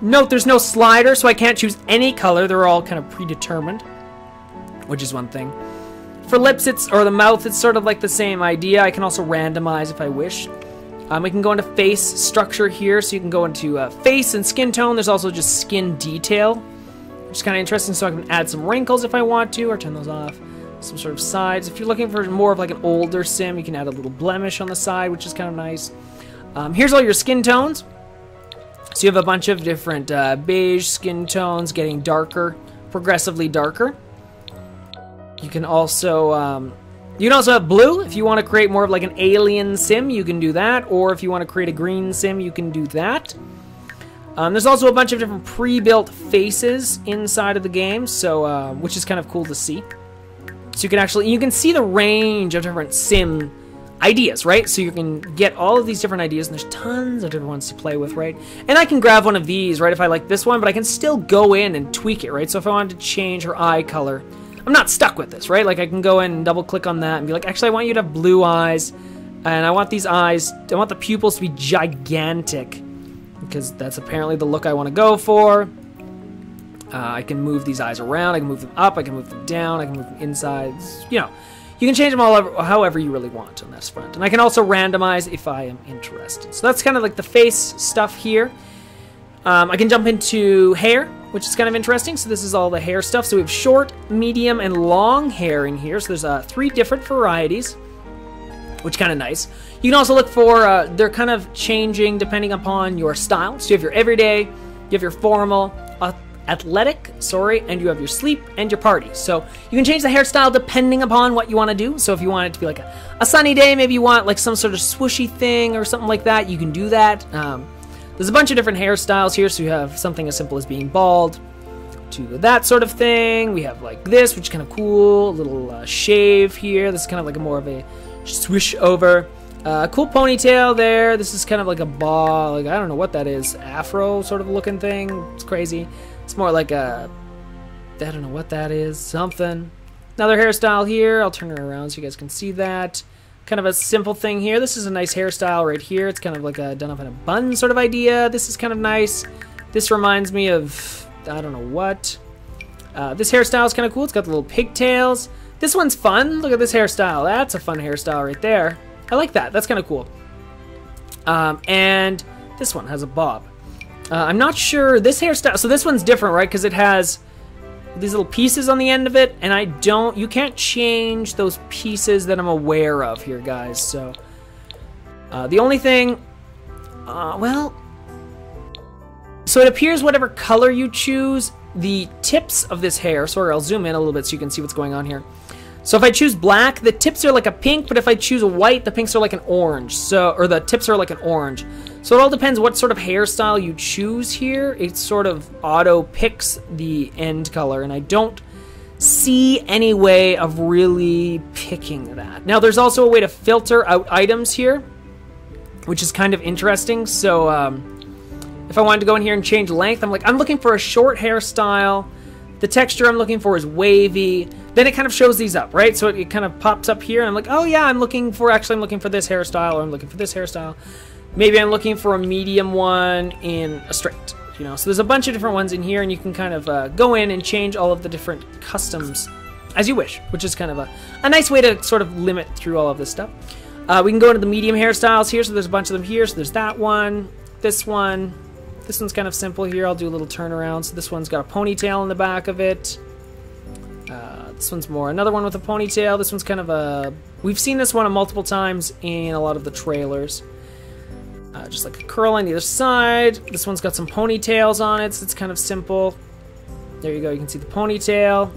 Note there's no slider, so I can't choose any color. They're all kind of predetermined, which is one thing. For lips, or the mouth, it's sort of like the same idea. I can also randomize if I wish. We can go into face structure here, so you can go into face and skin tone. There's also just skin detail, which is kind of interesting, so I can add some wrinkles if I want to, or turn those off. Some sort of sides. If you're looking for more of like an older sim, you can add a little blemish on the side, which is kind of nice. Here's all your skin tones. So you have a bunch of different beige skin tones getting darker, progressively darker. You can also have blue. If you want to create more of like an alien sim, you can do that. Or if you want to create a green sim, you can do that. There's also a bunch of different pre-built faces inside of the game, so which is kind of cool to see. So you can see the range of different sim ideas, right? So you can get all of these different ideas, and there's tons of different ones to play with, right? And I can grab one of these, right, if I like this one, but I can still go in and tweak it, right? So if I wanted to change her eye color, I'm not stuck with this, right? Like I can go in and double click on that and be like, actually I want you to have blue eyes, and I want these eyes, I want the pupils to be gigantic, because that's apparently the look I want to go for. I can move these eyes around, I can move them up, I can move them down, I can move them inside, you know. You can change them all however you really want on this front. And I can also randomize if I am interested. So that's kind of like the face stuff here. I can jump into hair, which is kind of interesting. So this is all the hair stuff. So we have short, medium, and long hair in here. So there's 3 different varieties, which is kind of nice. You can also look for, they're kind of changing depending upon your style. So you have your everyday, you have your formal, athletic, and you have your sleep and your party. So you can change the hairstyle depending upon what you want to do. So if you want it to be like a sunny day, maybe you want like some sort of swooshy thing or something like that, you can do that. There's a bunch of different hairstyles here. So you have something as simple as being bald to that sort of thing. We have like this, which is kind of cool. A little shave here. This is kind of like more of a swish over. Cool ponytail there. This is kind of like a ball, like I don't know what that is, afro sort of looking thing. It's crazy. It's more like a, I don't know what that is, something. Another hairstyle here. I'll turn it around so you guys can see that. Kind of a simple thing here. This is a nice hairstyle right here. It's kind of like a done up in a bun sort of idea. This is kind of nice. This reminds me of, I don't know what. This hairstyle is kind of cool. It's got the little pigtails. This one's fun. Look at this hairstyle. That's a fun hairstyle right there. I like that. That's kind of cool. And this one has a bob. I'm not sure this hairstyle, so this one's different, right? Because it has these little pieces on the end of it, and you can't change those pieces that I'm aware of here, guys. So the only thing, well, so it appears whatever color you choose, the tips of this hair, sorry, I'll zoom in a little bit so you can see what's going on here. So if I choose black, the tips are like a pink, but if I choose a white, the pinks are like an orange. So, or the tips are like an orange. So it all depends what sort of hairstyle you choose here. It sort of auto picks the end color, and I don't see any way of really picking that. Now there's also a way to filter out items here, which is kind of interesting. So if I wanted to go in here and change length, I'm looking for a short hairstyle. The texture I'm looking for is wavy. Then it kind of shows these up, right? So it kind of pops up here. And I'm like, oh yeah, I'm looking for this hairstyle, or I'm looking for this hairstyle. Maybe I'm looking for a medium one in a straight, you know. So there's a bunch of different ones in here, and you can kind of go in and change all of the different customs as you wish, which is kind of a nice way to sort of limit through all of this stuff. We can go into the medium hairstyles here. So there's a bunch of them here. So there's that one, this one. This one's kind of simple here. I'll do a little turnaround. So this one's got a ponytail in the back of it. This one's another one with a ponytail. This one's kind of we've seen this one multiple times in a lot of the trailers. Just like a curl on either side. This one's got some ponytails on it, so it's kind of simple. There you go, you can see the ponytail.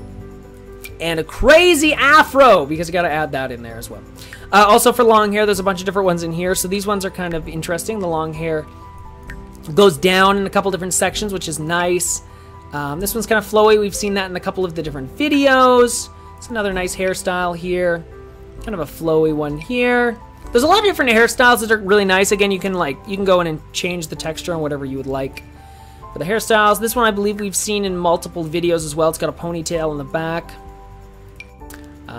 And a crazy afro, because you gotta add that in there as well. Also for long hair, there's a bunch of different ones in here. So these ones are kind of interesting. The long hair goes down in a couple different sections, which is nice. This one's kind of flowy. We've seen that in a couple of the different videos. It's another nice hairstyle here. Kind of a flowy one here. There's a lot of different hairstyles that are really nice. Again, you can go in and change the texture on whatever you would like for the hairstyles. This one I believe we've seen in multiple videos as well. It's got a ponytail in the back.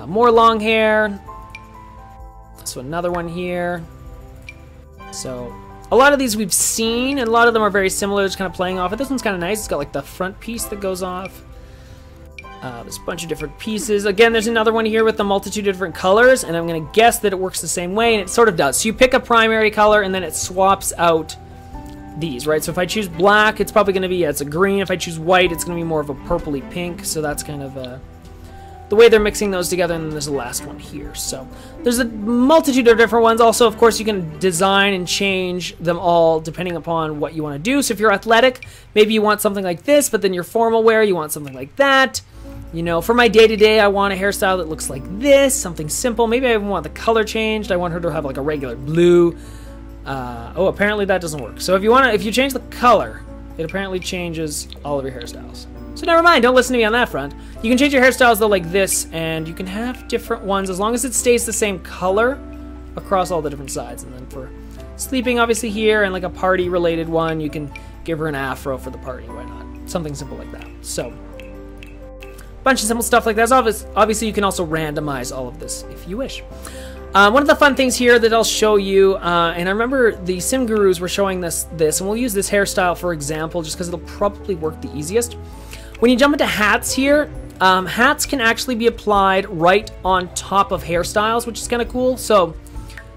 More long hair. So another one here. So A lot of these we've seen, and a lot of them are very similar, just kind of playing off it. This one's kind of nice. It's got like the front piece that goes off. There's a bunch of different pieces. Again, there's another one here with a multitude of different colors, and I'm going to guess that it works the same way, and it sort of does. So you pick a primary color, and then it swaps out these, right? So if I choose black, it's probably going to be, yeah, it's a green. If I choose white, it's going to be more of a purpley pink. So that's kind of the way they're mixing those together, and then there's the last one here. So there's a multitude of different ones. Also, of course, you can design and change them all depending upon what you want to do. So if you're athletic, maybe you want something like this, but then your formal wear, you want something like that. You know, for my day-to-day, I want a hairstyle that looks like this, something simple. Maybe I even want the color changed. I want her to have like a regular blue. Oh, apparently that doesn't work. So if you change the color, it apparently changes all of your hairstyles. So never mind, don't listen to me on that front. You can change your hairstyles though like this, and you can have different ones as long as it stays the same color across all the different sides. And then for sleeping, obviously here, and like a party-related one, you can give her an afro for the party. Why not? Something simple like that. So bunch of simple stuff like that. Obviously, you can also randomize all of this if you wish. One of the fun things here that I'll show you, and I remember the sim gurus were showing this, and we'll use this hairstyle for example, just because it'll probably work the easiest. When you jump into hats here, hats can actually be applied right on top of hairstyles, which is kind of cool. So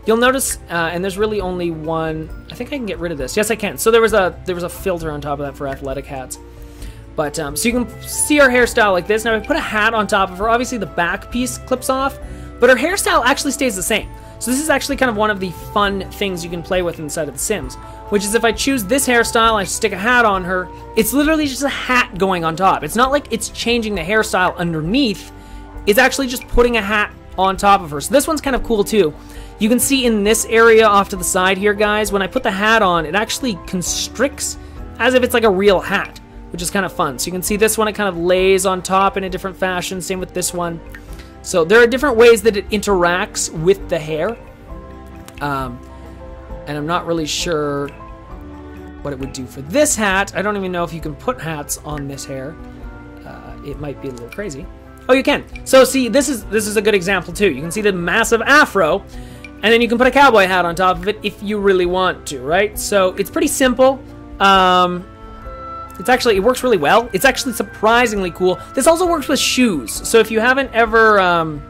you'll notice, and there's really only one. I think I can get rid of this. Yes, I can. So there was a filter on top of that for athletic hats. But, so you can see her hairstyle like this. Now, if I put a hat on top of her, obviously the back piece clips off, but her hairstyle actually stays the same. So this is actually kind of one of the fun things you can play with inside of The Sims, which is if I choose this hairstyle, I stick a hat on her, it's literally just a hat going on top. It's not like it's changing the hairstyle underneath. It's actually just putting a hat on top of her. So this one's kind of cool, too. You can see in this area off to the side here, guys, when I put the hat on, it actually constricts as if it's like a real hat, which is kind of fun. So you can see this one, it kind of lays on top in a different fashion. Same with this one. So there are different ways that it interacts with the hair. And I'm not really sure what it would do for this hat. I don't even know if you can put hats on this hair. It might be a little crazy. Oh, you can. So see, this is a good example too. You can see the massive afro, and then you can put a cowboy hat on top of it if you really want to, right? So it's pretty simple. It works really well. It's actually surprisingly cool. This also works with shoes. So if you haven't ever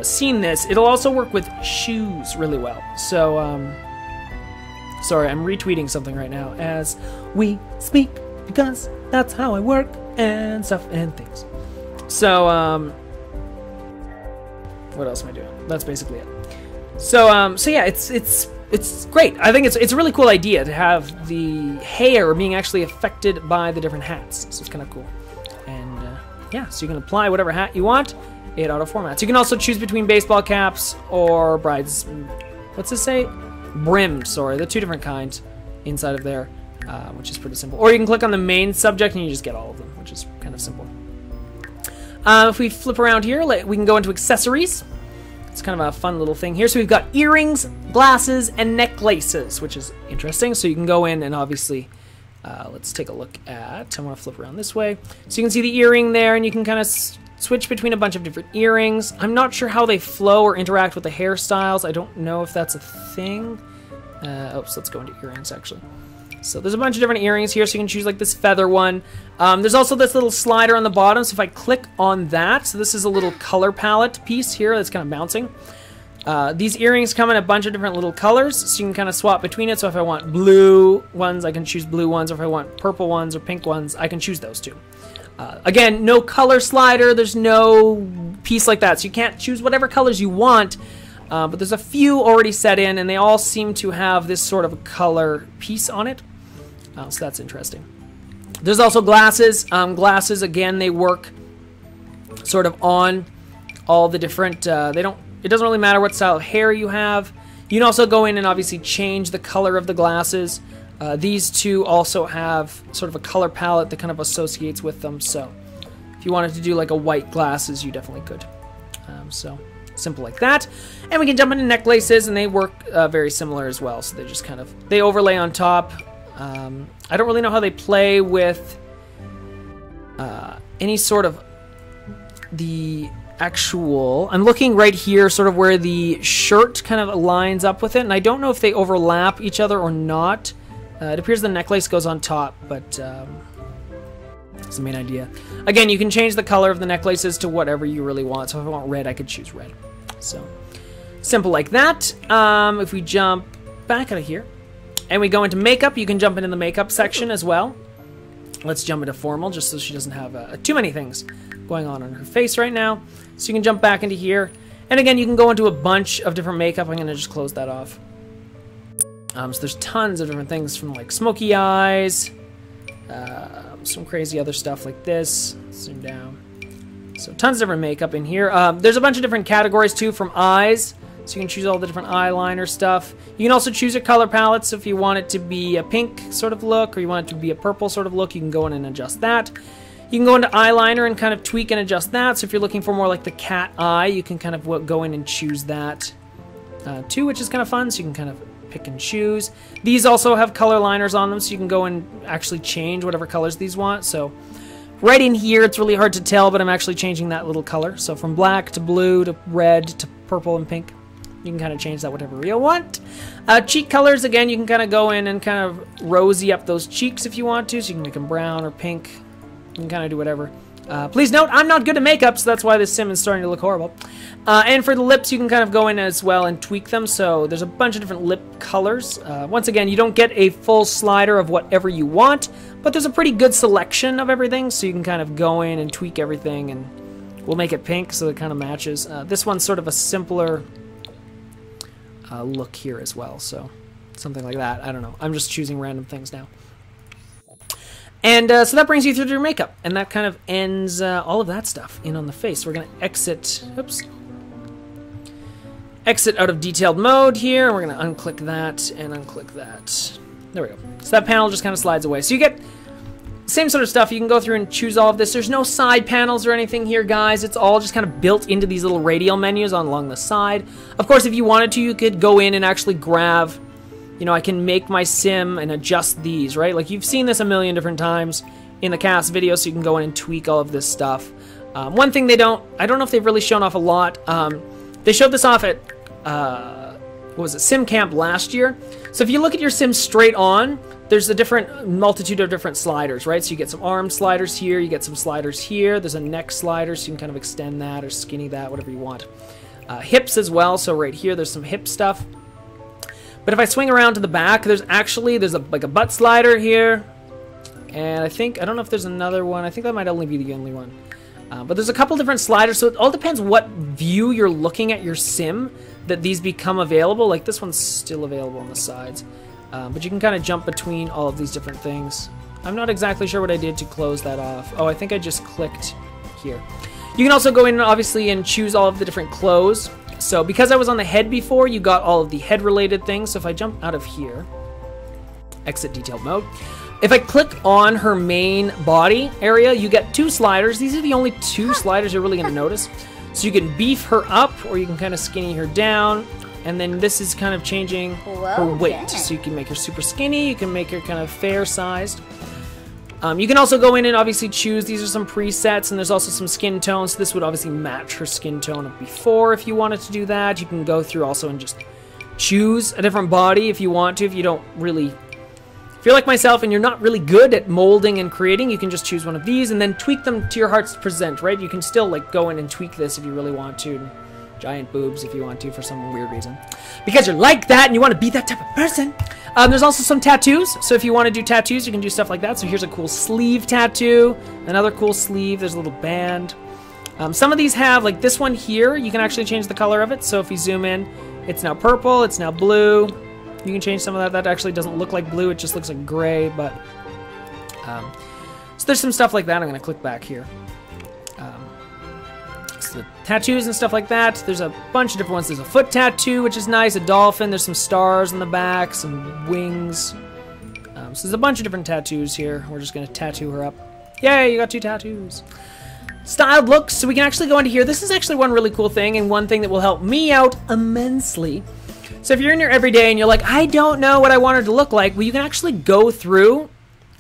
seen this, it'll also work with shoes really well. So, sorry, I'm retweeting something right now as we speak, because that's how I work and stuff and things. So, what else am I doing? That's basically it. So, so yeah, it's great. I think it's a really cool idea to have the hair being actually affected by the different hats. So it's kind of cool. And yeah, so you can apply whatever hat you want. It auto formats. You can also choose between baseball caps or brides. What's this say? Brimmed. Sorry, the two different kinds inside of there, which is pretty simple. Or you can click on the main subject and you just get all of them, which is kind of simple. If we flip around here, we can go into accessories. It's kind of a fun little thing here. So we've got earrings, glasses, and necklaces, which is interesting. So you can go in and obviously, let's take a look at, I want to flip around this way. So you can see the earring there, and you can kind of switch between a bunch of different earrings. I'm not sure how they flow or interact with the hairstyles. I don't know if that's a thing. Oops, let's go into earrings actually. So there's a bunch of different earrings here, so you can choose like this feather one. There's also this little slider on the bottom, so if I click on that, so this is a little color palette piece here that's kind of bouncing. These earrings come in a bunch of different little colors, so you can kind of swap between it. So if I want blue ones, I can choose blue ones, or if I want purple ones or pink ones, I can choose those too. Again, no color slider, there's no piece like that, so you can't choose whatever colors you want. But there's a few already set in, and they all seem to have this sort of color piece on it. So that's interesting. There's also glasses. Glasses, again, they work sort of on all the different, it doesn't really matter what style of hair you have. You can also go in and obviously change the color of the glasses. These two also have sort of a color palette that kind of associates with them. So if you wanted to do like a white glasses, you definitely could. So simple like that. And we can jump into necklaces, and they work very similar as well. So they just kind of, they overlay on top. I don't really know how they play with any sort of the actual... I'm looking right here, sort of where the shirt kind of lines up with it, and I don't know if they overlap each other or not. It appears the necklace goes on top, but that's the main idea. Again, you can change the color of the necklaces to whatever you really want. So if I want red, I could choose red. So simple like that. If we jump back out of here and we go into makeup, you can jump into the makeup section as well. Let's jump into formal, just so she doesn't have too many things going on her face right now. So you can jump back into here. And again, you can go into a bunch of different makeup. I'm going to just close that off. So there's tons of different things, from like smoky eyes, some crazy other stuff like this. Zoom down. So tons of different makeup in here. There's a bunch of different categories too, from eyes. So you can choose all the different eyeliner stuff. You can also choose your color palette. So if you want it to be a pink sort of look, or you want it to be a purple sort of look, you can go in and adjust that. You can go into eyeliner and kind of tweak and adjust that. So if you're looking for more like the cat eye, you can kind of go in and choose that too, which is kind of fun. So you can kind of pick and choose. These also have color liners on them, so you can go and actually change whatever colors these want. So right in here, it's really hard to tell, but I'm actually changing that little color. So from black to blue to red to purple and pink. You can kind of change that whatever you want. Cheek colors, again, you can kind of go in and kind of rosy up those cheeks if you want to. So you can make them brown or pink. You can kind of do whatever. Please note, I'm not good at makeup, so that's why this sim is starting to look horrible. And for the lips, you can kind of go in as well and tweak them. So there's a bunch of different lip colors. Once again, you don't get a full slider of whatever you want, but there's a pretty good selection of everything, so you can kind of go in and tweak everything, and we'll make it pink so it kind of matches. This one's sort of a simpler look here as well, so something like that. I don't know. I'm just choosing random things now. And so that brings you through your makeup, and that kind of ends all of that stuff in on the face. We're going to exit, exit out of detailed mode here, and we're going to unclick that and unclick that. There we go. So that panel just kind of slides away. So you get the same sort of stuff. You can go through and choose all of this. There's no side panels or anything here, guys. It's all just kind of built into these little radial menus along the side. Of course, if you wanted to, you could go in and actually grab... You know, I can make my sim and adjust these, right? Like, you've seen this a million different times in the CAS video, so you can go in and tweak all of this stuff. One thing I don't know if they've really shown off a lot. They showed this off at, what was it, Sim Camp last year. So if you look at your sim straight on, there's a different multitude of different sliders, right? So you get some arm sliders here, you get some sliders here. There's a neck slider, so you can kind of extend that or skinny that, whatever you want. Hips as well, so right here, there's some hip stuff. But if I swing around to the back, there's like a butt slider here. And I don't know if there's another one. I think that might only be the only one. But there's a couple different sliders, so it all depends what view you're looking at your sim that these become available. Like, this one's still available on the sides. But you can kind of jump between all of these different things. I'm not exactly sure what I did to close that off. Oh, I think I just clicked here. You can also go in, obviously, and choose all of the different clothes. So because I was on the head before, you got all of the head-related things. So if I jump out of here, exit detailed mode. If I click on her main body area, you get two sliders. These are the only two sliders you're really going to notice. So you can beef her up, or you can kind of skinny her down. And then this is kind of changing her weight. So you can make her super skinny. You can make her kind of fair-sized. You can also go in and obviously choose. These are some presets, and there's also some skin tones. So this would obviously match her skin tone of before if you wanted to do that. You can go through also and just choose a different body if you want to. If you're like myself and you're not really good at molding and creating, you can just choose one of these and then tweak them to your heart's present, right? You can still like go in and tweak this if you really want to. Giant boobs if you want to for some weird reason. Because you're like that and you want to be that type of person. There's also some tattoos. So if you want to do tattoos, you can do stuff like that. So here's a cool sleeve tattoo. Another cool sleeve. There's a little band. Some of these have, like this one here, you can actually change the color of it. So if you zoom in, it's now purple. It's now blue. You can change some of that. That actually doesn't look like blue. It just looks like gray. But so there's some stuff like that. I'm going to click back here. So the tattoos and stuff like that. There's a bunch of different ones. There's a foot tattoo, which is nice. A dolphin. There's some stars on the back. Some wings. So there's a bunch of different tattoos here. We're just going to tattoo her up. Yay, you got 2 tattoos. Styled looks. So we can actually go into here. This is actually one really cool thing, and one thing that will help me out immensely. So if you're in your everyday and you're like, I don't know what I want her to look like, well, you can actually go through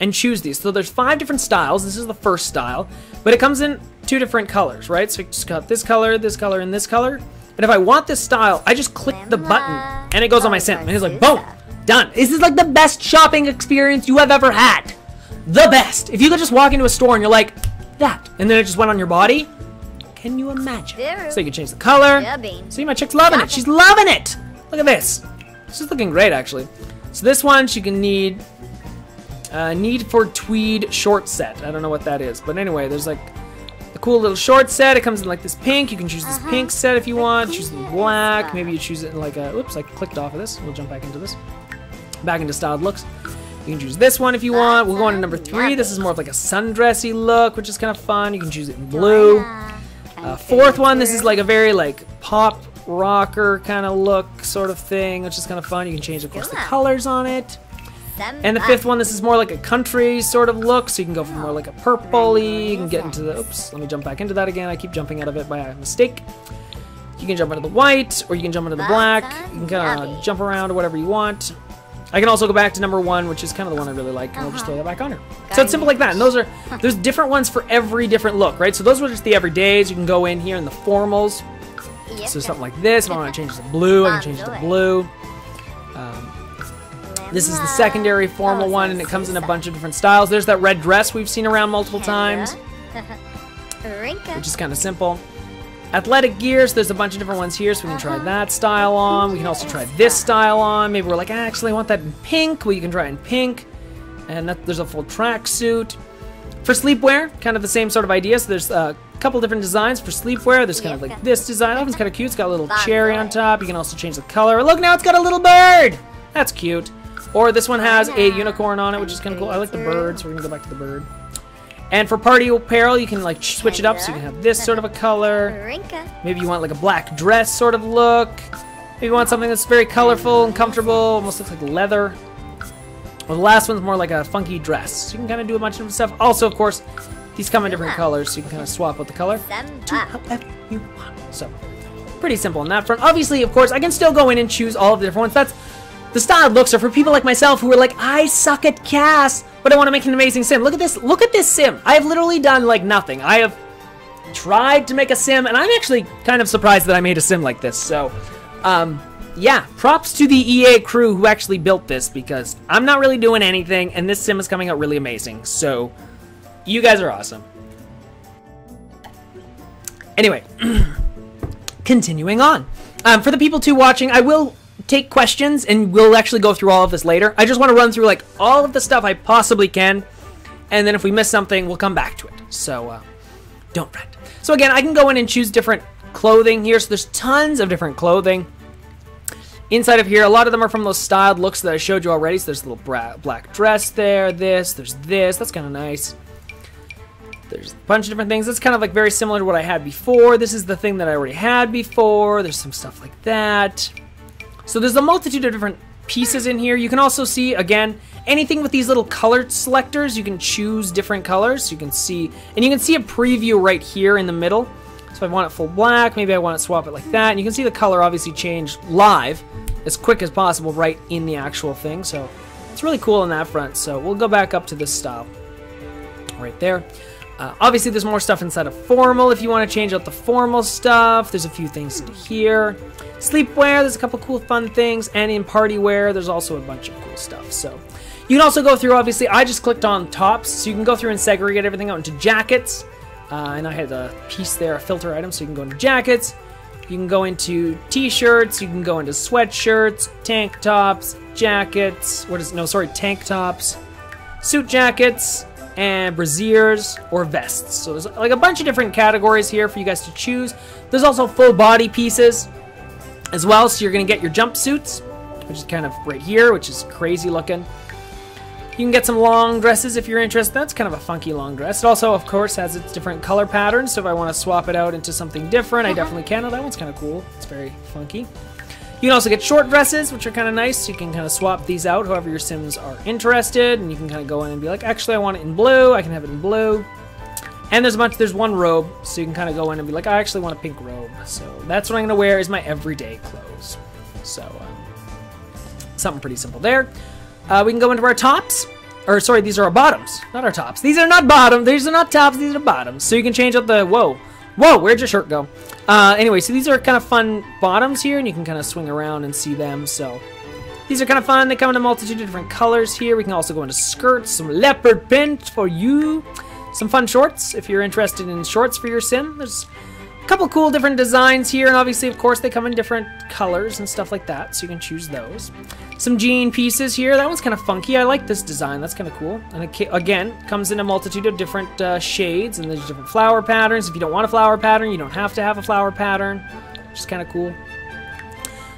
and choose these. So there's 5 different styles. This is the first style, but it comes in 2 different colors, right? So I just got this color, and this color. And if I want this style, I just click the button and it goes on my sim. And it's like, boom, done. This is like the best shopping experience you have ever had. The best. If you could just walk into a store and you're like, that, and then it just went on your body, can you imagine? So you can change the color. See, my chick's loving it. She's loving it. Look at this. This is looking great, actually. So this one, she can need for tweed short set. I don't know what that is, but anyway, there's like a cool little short set. It comes in like this pink. You can choose this pink set if you want. Choose the black. Maybe you choose it in like a, oops, I clicked off of this. We'll jump back into this. Back into styled looks. You can choose this one if you want. We'll go on to number 3. This is more of like a sundressy look, which is kind of fun. You can choose it in blue. 4th one, this is like a very like pop rocker kind of look sort of thing, which is kind of fun. You can change, of course, the colors on it. And the 5th one, this is more like a country sort of look, so you can go from more like a purple-y. You can get into the, oops, let me jump back into that again. I keep jumping out of it by mistake. You can jump into the white, or you can jump into the black. You can kind of jump around or whatever you want. I can also go back to number 1, which is kind of the one I really like, and I'll just throw that back on here. So it's simple like that, and there's different ones for every different look, right? So those were just the everydays. You can go in here in the formals. So something like this. If I want to change it to blue, I can change it to blue. This is the secondary formal one, and it comes in a bunch of different styles. There's that red dress we've seen around multiple times, which is kind of simple. Athletic gears, there's a bunch of different ones here, so we can try that style on. We can also try this style on. Maybe we're like, actually, I want that in pink. Well, you can try it in pink. And there's a full tracksuit. For sleepwear, kind of the same sort of idea. So there's a couple different designs for sleepwear. There's kind of like this design. That one's kind of cute. It's got a little cherry on top. You can also change the color. Look, now it's got a little bird. That's cute. Or this one has a unicorn on it, which is kind of cool. I like the bird, so we're going to go back to the bird. And for party apparel, you can like switch it up, so you can have this sort of a color. Maybe you want like a black dress sort of look. Maybe you want something that's very colorful and comfortable, almost looks like leather. Well, the last one's more like a funky dress. So you can kind of do a bunch of different stuff. Also, of course, these come in different colors, so you can kind of swap out the color to however you want. So, pretty simple on that front. Obviously, of course, I can still go in and choose all of the different ones. That's the styled looks are for people like myself who are like, I suck at CAS, but I want to make an amazing sim. Look at this. Look at this sim. I have literally done like nothing. I have tried to make a sim, and I'm actually kind of surprised that I made a sim like this. So, yeah, props to the EA crew who actually built this, because I'm not really doing anything, and this sim is coming out really amazing. So, you guys are awesome. Anyway, continuing on. For the people too watching, I will take questions, and we'll actually go through all of this later. I just want to run through like all of the stuff I possibly can, and then if we miss something, we'll come back to it. So, don't fret. So again, I can go in and choose different clothing here. So there's tons of different clothing. Inside of here, a lot of them are from those styled looks that I showed you already. So there's a little black dress there, there's this, that's kind of nice. There's a bunch of different things. That's kind of like very similar to what I had before. This is the thing that I already had before. There's some stuff like that. So there's a multitude of different pieces in here. You can also see, again, anything with these little color selectors, you can choose different colors. So you can see, and you can see a preview right here in the middle. So if I want it full black, maybe I want to swap it like that. And you can see the color obviously change live as quick as possible right in the actual thing. So it's really cool on that front. So we'll go back up to this style right there. Obviously, there's more stuff inside of formal if you want to change out the formal stuff. There's a few things in here. Sleepwear, there's a couple cool fun things. And in party wear, there's also a bunch of cool stuff. So you can also go through, obviously, I just clicked on tops. So you can go through and segregate everything out into jackets. And I had a piece there, a filter item, so you can go into jackets. You can go into t-shirts. You can go into sweatshirts, tank tops, jackets. Tank tops, suit jackets, and brassieres or vests. So there's like a bunch of different categories here for you guys to choose. There's also full body pieces as well, so you're gonna get your jumpsuits, which is kind of right here, which is crazy looking. You can get some long dresses if you're interested. That's kind of a funky long dress. It also, of course, has its different color patterns, so if I want to swap it out into something different, I definitely can. Oh, that one's kind of cool. It's very funky. You can also get short dresses, which are kind of nice. So you can kind of swap these out however your Sims are interested, and you can kind of go in and be like, actually, I want it in blue. I can have it in blue. And there's one robe, so you can kind of go in and be like, I actually want a pink robe. So that's what I'm going to wear is my everyday clothes. So something pretty simple there. We can go into our tops. Or sorry, these are our bottoms, not our tops. These are not bottoms. These are not tops. These are bottoms. So you can change up the whoa. Where'd your shirt go? Anyway, so these are kind of fun bottoms here, and you can kind of swing around and see them. So these are kind of fun. They come in a multitude of different colors here. We can also go into skirts, some leopard print for you, some fun shorts if you're interested in shorts for your sim. There's a couple cool different designs here, and obviously, of course, they come in different colors and stuff like that, so you can choose those. Some jean pieces here. That one's kind of funky. I like this design. That's kind of cool. And it, again, comes in a multitude of different shades, and there's different flower patterns. If you don't want a flower pattern, you don't have to have a flower pattern, which is kind of cool.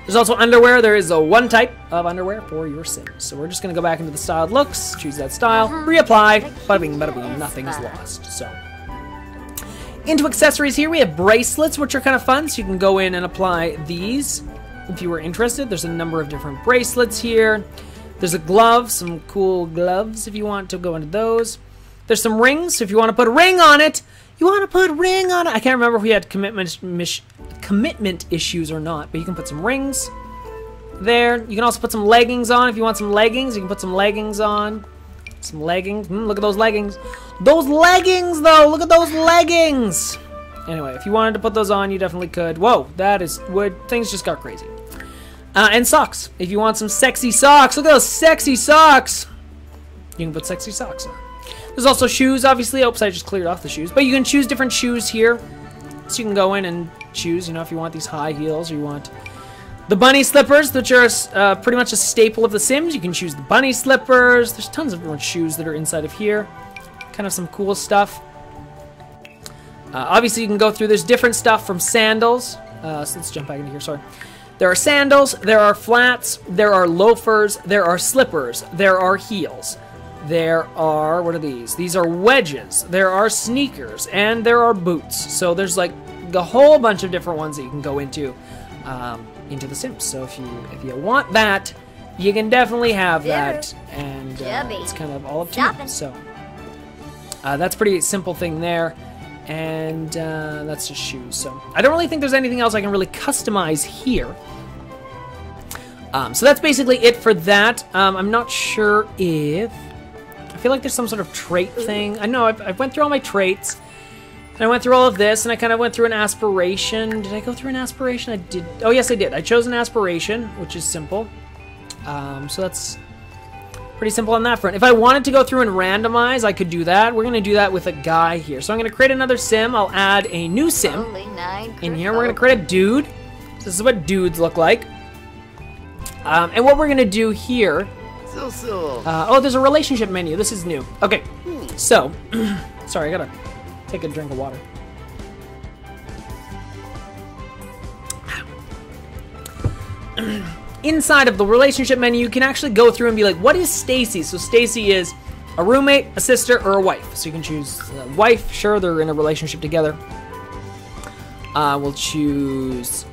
There's also underwear. There is one type of underwear for your sim. So we're just going to go back into the styled looks, choose that style, reapply, bada bing, bada boom, nothing is lost. So into accessories here, we have bracelets, which are kind of fun. So you can go in and apply these. If you were interested, there's a number of different bracelets here. There's a glove, some cool gloves if you want to go into those. There's some rings, so if you want to put a ring on it, I can't remember if we had commitment issues or not, but you can put some rings there. You can also put some leggings on if you want some leggings. You can put some leggings on. Some leggings. Look at those leggings. Those leggings, though. Look at those leggings. Anyway, if you wanted to put those on, you definitely could. Whoa, that is wood. Things just got crazy. And socks. If you want some sexy socks, look at those sexy socks. You can put sexy socks on. There's also shoes, obviously. Oops, I just cleared off the shoes. But you can choose different shoes here. So you can go in and choose, you know, if you want these high heels or you want the bunny slippers, which are pretty much a staple of The Sims. You can choose the bunny slippers. There's tons of different shoes that are inside of here. Kind of some cool stuff. Obviously, you can go through. There's different stuff from sandals. So let's jump back into here. Sorry. There are sandals. There are flats. There are loafers. There are slippers. There are heels. There are, what are these? These are wedges. There are sneakers. And there are boots. So there's like a whole bunch of different ones that you can go into The Sims. So if you want that, you can definitely have that. And it's kind of all up to you. So that's a pretty simple thing there. And that's just shoes. So I don't really think there's anything else I can really customize here. So that's basically it for that. I'm not sure if... I feel like there's some sort of trait thing. I know I went through all my traits. And I went through all of this, and I kind of went through an aspiration. Did I go through an aspiration? I did. Oh, yes, I did. I chose an aspiration, which is simple. So that's pretty simple on that front. If I wanted to go through and randomize, I could do that. We're going to do that with a guy here. So I'm going to create another sim. I'll add a new sim in here. We're going to create a dude. So this is what dudes look like. And what we're going to do here... oh, there's a relationship menu. This is new. Okay, so... sorry, I got to take a drink of water. Inside of the relationship menu, you can actually go through and be like, what is Stacy? So Stacy is a roommate, a sister, or a wife. So you can choose wife. Sure, they're in a relationship together. We'll choose...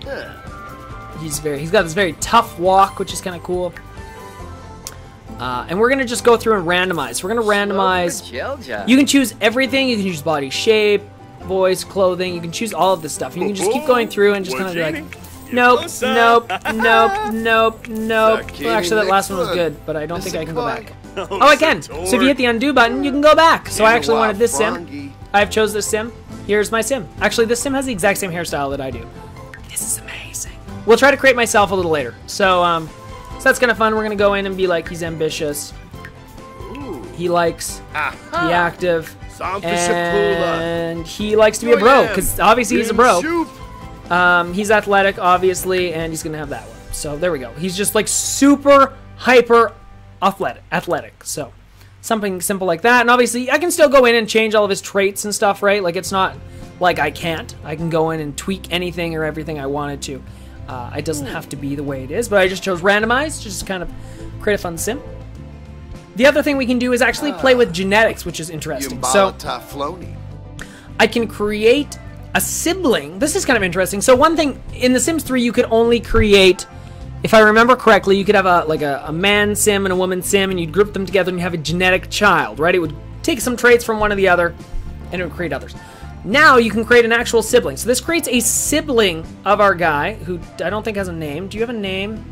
He's got this very tough walk, which is kind of cool. And we're going to just go through and randomize. We're going to randomize. You can choose everything. You can choose body shape, voice, clothing. You can choose all of this stuff. You can just keep going through and just kind of be like, nope, nope, nope, nope, nope. Well, actually, that last one was good, but I don't think I can go back. Oh, I can. So if you hit the undo button, you can go back. So I actually wanted this sim. I've chose this sim. Here's my sim. Actually, this sim has the exact same hairstyle that I do. This is amazing. We'll try to create myself a little later. So, so that's kind of fun. We're going to go in and be like, he's ambitious. He likes be active. And he likes to be a bro, because obviously he's a bro. He's athletic, obviously, and he's going to have that one. So there we go. He's just like super hyper athletic. So something simple like that. And obviously I can still go in and change all of his traits and stuff, right? Like it's not like I can't. I can go in and tweak anything or everything I wanted to. It doesn't have to be the way it is, but I just chose randomize, just kind of create a fun sim. The other thing we can do is actually play with genetics, which is interesting. So I can create a sibling. This is kind of interesting. So one thing, in The Sims 3, you could only create, if I remember correctly, you could have a man sim and a woman sim, and you'd group them together and you have a genetic child, right? It would take some traits from one or the other, and it would create others. Now you can create an actual sibling. So this creates a sibling of our guy, who I don't think has a name. Do you have a name?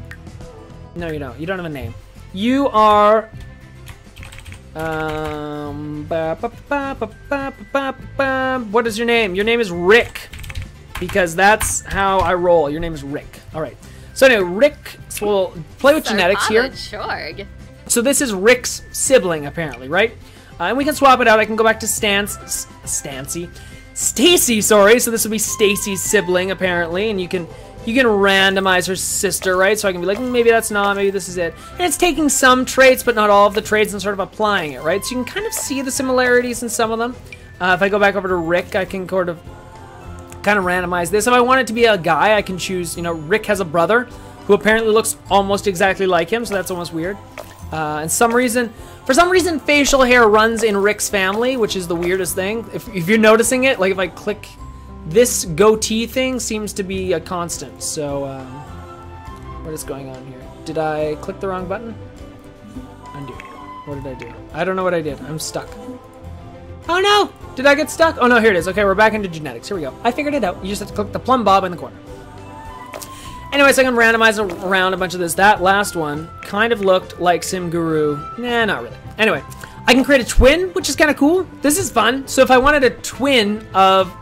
No, you don't. You don't have a name. You are What is your name? Your name is Rick. Because that's how I roll. Your name is Rick. Alright. So anyway, Rick, so we'll play with genetics here. So this is Rick's sibling, apparently, right? And we can swap it out. I can go back to Stacy, sorry. So this would be Stacy's sibling, apparently. And you can randomize her sister, right? So I can be like, maybe that's not, maybe this is it. And it's taking some traits, but not all of the traits, and sort of applying it, right? So you can kind of see the similarities in some of them. If I go back over to Rick, I can kind of randomize this. If I want it to be a guy, I can choose, you know, Rick has a brother who apparently looks almost exactly like him, so that's almost weird. And for some reason, facial hair runs in Rick's family, which is the weirdest thing. If you're noticing it, like if I click, this goatee thing seems to be a constant. So, what is going on here? Did I click the wrong button? Undo. What did I do? I don't know what I did. I'm stuck. Oh no! Did I get stuck? Oh no, here it is. Okay, we're back into genetics. Here we go. I figured it out. You just have to click the plumb bob in the corner. Anyway, so I can randomize around a bunch of this. That last one kind of looked like Sim Guru. Nah, not really. Anyway, I can create a twin, which is kind of cool. This is fun. So if I wanted a twin of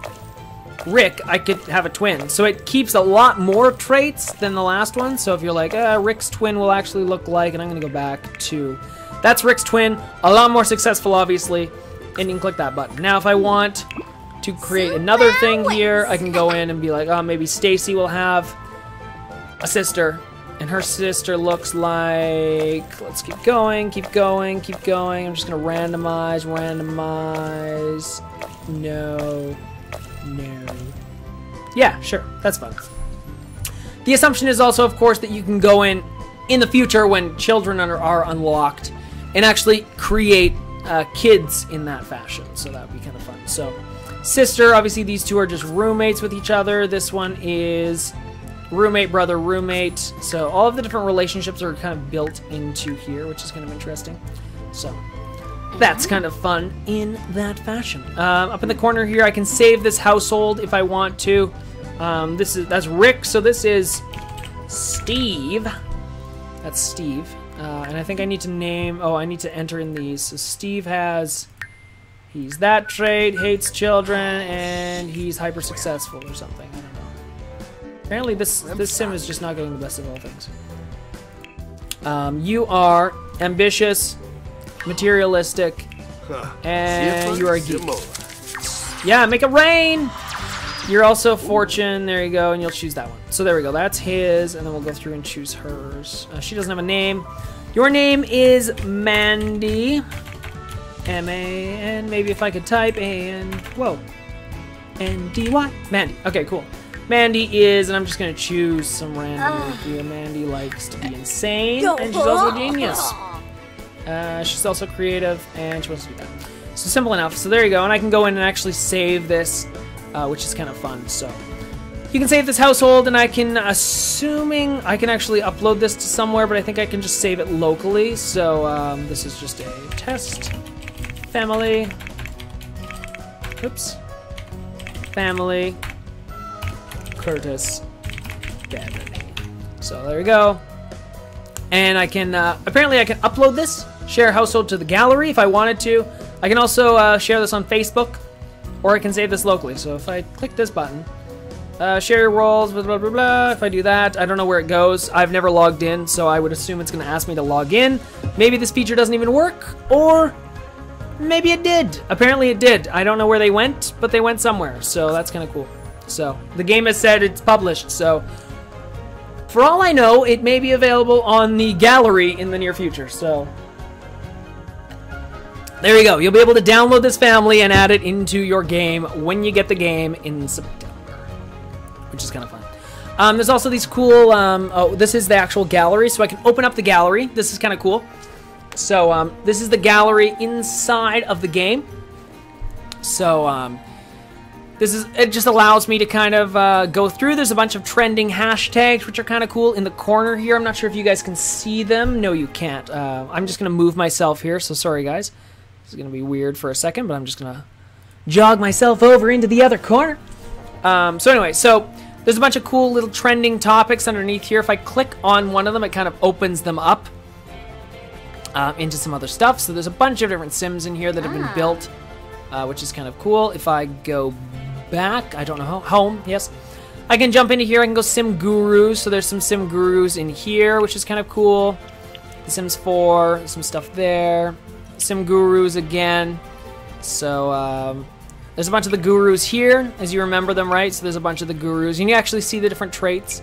Rick, I could have a twin. So it keeps a lot more traits than the last one. So if you're like, Rick's twin will actually look like, and I'm going to go back to, that's Rick's twin. A lot more successful, obviously. And you can click that button. Now, if I want to create another thing here, I can go in and be like, oh, maybe Stacy will have a sister. And her sister looks like, let's keep going. I'm just going to randomize. No. Yeah, sure. That's fun. The assumption is also, of course, that you can go in the future when children are unlocked and actually create kids in that fashion, so that would be kind of fun. So, sister, obviously these two are just roommates with each other. This one is roommate, brother, roommate. So all of the different relationships are kind of built into here, which is kind of interesting. So that's kind of fun in that fashion. Up in the corner here, I can save this household if I want to. That's Rick, so this is Steve. That's Steve. And I think I need to name, I need to enter in these. So Steve he's that trait, hates children, and he's hyper successful or something. I don't know. Apparently this sim is just not getting the best of all things. You are ambitious, materialistic, and you are a geek. Yeah, make it rain! You're also fortune, there you go, and you'll choose that one. So there we go, that's his, and then we'll go through and choose hers. She doesn't have a name. Your name is Mandy. M-A-N, maybe if I could type, N-D-Y. Mandy, okay, cool. Mandy is, and I'm just gonna choose some random here. Mandy likes to be insane, and she's also a genius. She's also creative, and she wants to do that. So simple enough. So there you go, and I can go in and actually save this, which is kind of fun. So you can save this household, and I can, assuming I can actually upload this to somewhere, but I think I can just save it locally. So this is just a test. Family. Oops. Family. Curtis. Beverly. So there we go. And I can, apparently I can upload this, share household to the gallery if I wanted to. I can also share this on Facebook, or I can save this locally. So if I click this button, share your roles, blah, blah, blah, blah. If I do that, I don't know where it goes. I've never logged in, so I would assume it's going to ask me to log in. Maybe this feature doesn't even work, or maybe it did. Apparently it did. I don't know where they went, but they went somewhere, so that's kind of cool. So the game has said it's published, so for all I know, it may be available on the gallery in the near future, so there you go. You'll be able to download this family and add it into your game when you get the game in September, which is kind of fun. There's also these cool, this is the actual gallery, so I can open up the gallery. This is kind of cool. So this is the gallery inside of the game. So it just allows me to kind of go through. There's a bunch of trending hashtags, which are kind of cool in the corner here. I'm not sure if you guys can see them. No, you can't. I'm just going to move myself here, so sorry, guys. This is going to be weird for a second, but I'm just going to jog myself over into the other corner. So anyway, so there's a bunch of cool little trending topics underneath here. If I click on one of them, it kind of opens them up. into some other stuff. So there's a bunch of different sims in here that have been built, which is kind of cool. If I go back, I don't know, home, yes. I can jump into here, I can go sim gurus. So there's some sim gurus in here, which is kind of cool. The Sims 4, some stuff there. Sim gurus again. So there's a bunch of the gurus here, as you remember them, right? So there's a bunch of the gurus. You can actually see the different traits